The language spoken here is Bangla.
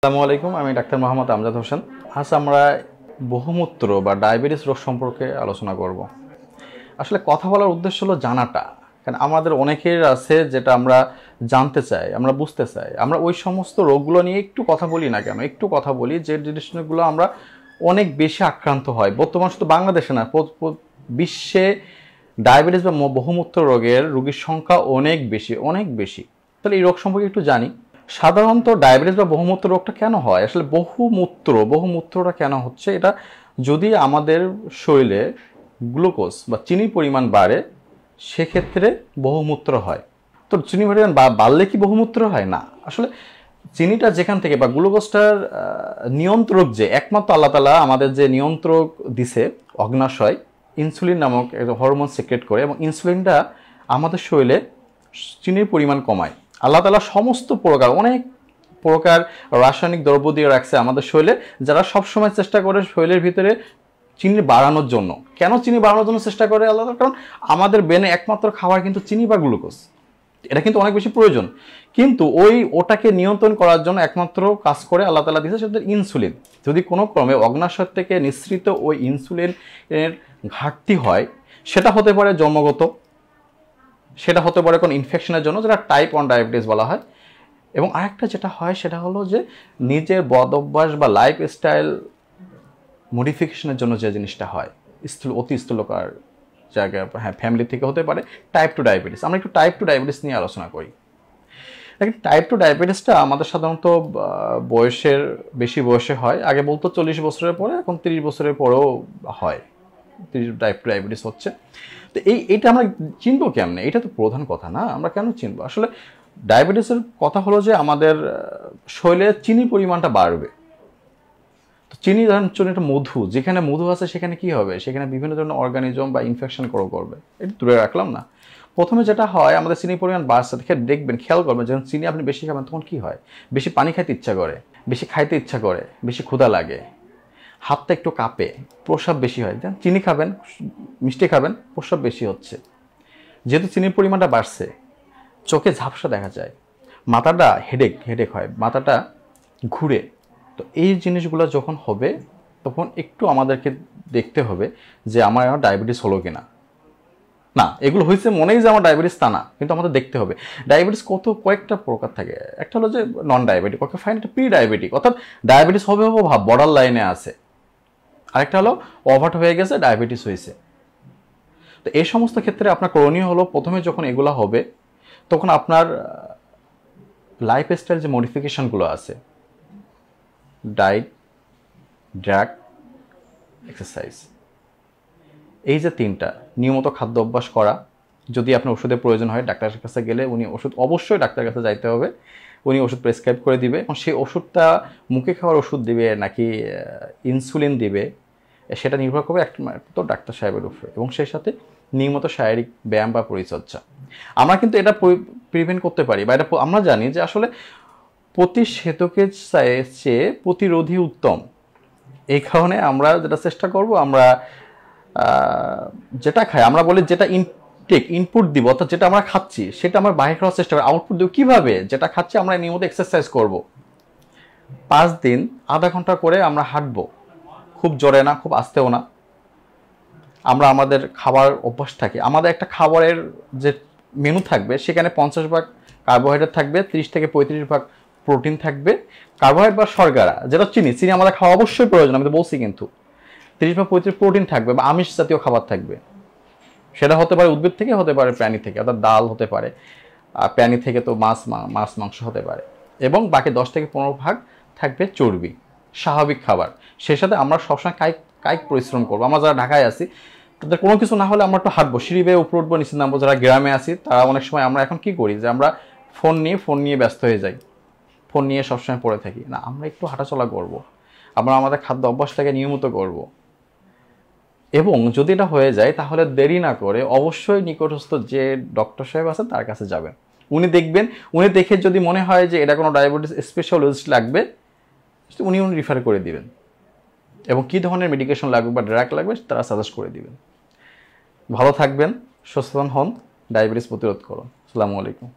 আসসালামু আলাইকুম, আমি ডাক্তার মোহাম্মদ আমজাদ হোসেন। আজ আমরা বহুমূত্র বা ডায়াবেটিস রোগ সম্পর্কে আলোচনা করব। আসলে কথা বলার উদ্দেশ্য হলো জানাটা, কারণ আমাদের অনেকের আছে যেটা আমরা জানতে চাই, আমরা বুঝতে চাই। আমরা ওই সমস্ত রোগগুলো নিয়ে একটু কথা বলি না কেন, একটু কথা বলি যে জিনিসগুলো আমরা অনেক বেশি আক্রান্ত হয়। বর্তমান শুধু বাংলাদেশে না, বিশ্বে ডায়াবেটিস বা বহুমূত্র রোগের রোগীর সংখ্যা অনেক বেশি, অনেক বেশি। তাহলে এই রোগ সম্পর্কে একটু জানি। সাধারণত ডায়াবেটিস বা বহুমূত্র রোগটা কেন হয়, আসলে বহুমূত্রটা কেন হচ্ছে, এটা যদি আমাদের শরীরে গ্লুকোজ বা চিনির পরিমাণ বাড়ে সেক্ষেত্রে বহুমূত্র হয়। তো চিনির পরিমাণ বাড়লে কি বহুমূত্র হয়? না, আসলে চিনিটা যেখান থেকে বা গ্লুকোজটার নিয়ন্ত্রক যে একমাত্র আল্লাহ তাআলা আমাদের যে নিয়ন্ত্রক দিছে অগ্নাশয়, ইনসুলিন নামক একটা হরমোন সিক্রেট করে, এবং ইনসুলিনটা আমাদের শরীরে চিনির পরিমাণ কমায়। আল্লাহ তাআলা সমস্ত অনেক প্রকার রাসায়নিক দ্রব্য দিয়ে রাখছে আমাদের শরীরে, যারা সবসময় চেষ্টা করে শরীরের ভিতরে চিনি বাড়ানোর জন্য। কেন চিনি বাড়ানোর জন্য চেষ্টা করে আল্লাহ তাআলা? কারণ আমাদের ব্রেনে একমাত্র খাবার কিন্তু চিনি বা গ্লুকোজ, এটা কিন্তু অনেক বেশি প্রয়োজন। কিন্তু ওটাকে নিয়ন্ত্রণ করার জন্য একমাত্র কাজ করে আল্লাহ তাআলা দিয়েছে সেটা ইনসুলিন। যদি কোনো ক্রমে অগ্নাশয় থেকে নিঃসৃত ওই ইনসুলিনের ঘাটতি হয়, সেটা হতে পারে জন্মগত, সেটা হতে পারে কোনো ইনফেকশনের জন্য, যেটা টাইপ 1 ডায়াবেটিস বলা হয়। এবং আরেকটা যেটা হয় সেটা হলো যে নিজের বদ অভ্যাস বা লাইফস্টাইল মডিফিকেশনের জন্য যে জিনিসটা হয়, অতি স্থূলকার জায়গায়, হ্যাঁ, ফ্যামিলি থেকে হতে পারে টাইপ 2 ডায়াবেটিস। আমরা একটু টাইপ 2 ডায়াবেটিস নিয়ে আলোচনা করি। দেখেন, টাইপ 2 ডায়াবেটিসটা আমাদের সাধারণত বেশি বয়সে হয়। আগে বলতো 40 বছরের পরে, এখন 30 বছরের পরেও হয় 30 টাইপ 2 ডায়াবেটিস হচ্ছে। তো এইটা আমরা চিনবো কেমনে? এটা তো প্রধান কথা না, আমরা কেন চিনবো? আসলে ডায়াবেটিসের কথা হলো যে আমাদের শরীরে চিনির পরিমাণটা বাড়বে। তো চিনি ধরেন একটা মধু, যেখানে মধু আছে সেখানে কি হবে? সেখানে বিভিন্ন ধরনের অর্গানিজম বা ইনফেকশন করবে। এটা দূরে রাখলাম না। প্রথমে যেটা হয়, আমাদের চিনির পরিমাণ বাড়ছে, দেখবেন, খেয়াল করবেন, যখন চিনি আপনি বেশি খাবেন তখন কি হয়? বেশি পানি খাইতে ইচ্ছা করে, বেশি খাইতে ইচ্ছা করে, বেশি ক্ষুধা লাগে, হাতটা একটু কাঁপে, প্রস্রাব বেশি হয়। চিনি খাবেন, মিষ্টি খাবেন, প্রস্রাব বেশি হচ্ছে। যেহেতু চিনির পরিমাণটা বাড়ছে, চোখে ঝাপসা দেখা যায়, মাথাটা হেডেক হয়, মাথাটা ঘুরে। তো এই জিনিসগুলো যখন হবে তখন একটু আমাদেরকে দেখতে হবে যে আমার ডায়াবেটিস হলো কিনা। না, এগুলো হয়েছে মনেই যে আমার ডায়াবেটিস তা না, কিন্তু আমাদের দেখতে হবে। ডায়াবেটিস কয়েকটা প্রকার থাকে। একটা হলো যে নন ডায়াবেটিক, ওকে ফাইন, একটা প্রি ডায়াবেটিক, অর্থাৎ ডায়াবেটিস হবে ভাব বর্ডার লাইনে আছে। আরেকটা হলো ওভারট হয়ে গেছে, ডায়াবেটিস হয়েছে। তো এই সমস্ত ক্ষেত্রে আপনার করণীয় হলো, প্রথমে যখন এগুলো হবে তখন আপনার লাইফস্টাইল যে মডিফিকেশনগুলো আছে, ডায়েট, ড্রাগ, এক্সারসাইজ, এই যে তিনটা, নিয়মিত খাদ্য অভ্যাস করা। যদি আপনার ওষুধের প্রয়োজন হয়, ডাক্তারের কাছে গেলে উনি অবশ্যই ডাক্তারের কাছে যাইতে হবে, উনি ওষুধ প্রেসক্রাইব করে দিবে। এবং সেই ওষুধটা মুখে খাওয়ার ওষুধ দিবে নাকি ইনসুলিন দিবে, সেটা নির্ভর করবে তো ডাক্তার সাহেবের উপরে, এবং সেই সাথে নিয়মিত শারীরিক ব্যায়াম বা পরিচর্যা। আমরা কিন্তু এটা প্রিভেন্ট করতে পারি, বা এটা আমরা জানি যে আসলে প্রতিষেধকের চেয়ে প্রতিরোধী উত্তম। এই কারণে আমরা যেটা চেষ্টা করব, আমরা যেটা খাই, আমরা বলি যেটা ইনপুট দিব, অর্থাৎ যেটা আমরা খাচ্ছি সেটা আমরা বাইরে খাওয়ার চেষ্টা করি। আউটপুট দিব কিভাবে? যেটা খাচ্ছি আমরা নিয়মিত এক্সারসাইজ করব, 5 দিন আধা ঘন্টা করে আমরা হাঁটবো, খুব জোরে না, খুব আস্তেও না। আমরা আমাদের খাবার অভ্যাস থাকে, আমাদের একটা খাবারের যে মেনু থাকবে সেখানে 50% কার্বোহাইড্রেট থাকবে, 30 থেকে 35% প্রোটিন থাকবে। কার্বোহাইড্রেট বা শর্করা, যেটা চিনি আমাদের খাওয়া অবশ্যই প্রয়োজন, আমি তো বলছি, কিন্তু 30 বা 35 প্রোটিন থাকবে, বা আমিষ জাতীয় খাবার থাকবে। সেটা হতে পারে উদ্ভিদ থেকে, হতে পারে প্রাণী থেকে, অর্থাৎ ডাল হতে পারে, প্রাণী থেকে তো মাছ মাংস হতে পারে। এবং বাকি 10 থেকে 15% থাকবে চর্বি, স্বাভাবিক খাবার। সেই সাথে আমরা সবসময় কায়িক পরিশ্রম করবো। আমরা যারা ঢাকায় আছি তাদের কোনো কিছু না হলে আমরা একটু হাঁটবো, সিঁড়ি বেয়ে উপরে উঠবো, নিচে নামবো। যারা গ্রামে আছি তারা অনেক সময় আমরা এখন কি করি, যে আমরা ফোন নিয়ে ব্যস্ত হয়ে যাই, ফোন নিয়ে সবসময় পড়ে থাকি। না, আমরা একটু হাঁটাচলা করবো, আমরা আমাদের খাদ্য অভ্যাসটাকে নিয়মিত করব। এবং যদি এটা হয়ে যায় তাহলে দেরি না করে অবশ্যই নিকটস্থ যে ডক্টর সাহেব আছেন তার কাছে যাবেন। উনি দেখবেন, উনি দেখে যদি মনে হয় যে এটা কোনো ডায়াবেটিস স্পেশালিস্ট লাগবে, উনি রিফার করে দিবেন, এবং কী ধরনের মেডিকেশন লাগবে বা ড্রাগ লাগবে তারা সাজেস্ট করে দিবেন। ভালো থাকবেন, সচেতন হন, ডায়াবেটিস প্রতিরোধ করুন। আসসালামু আলাইকুম।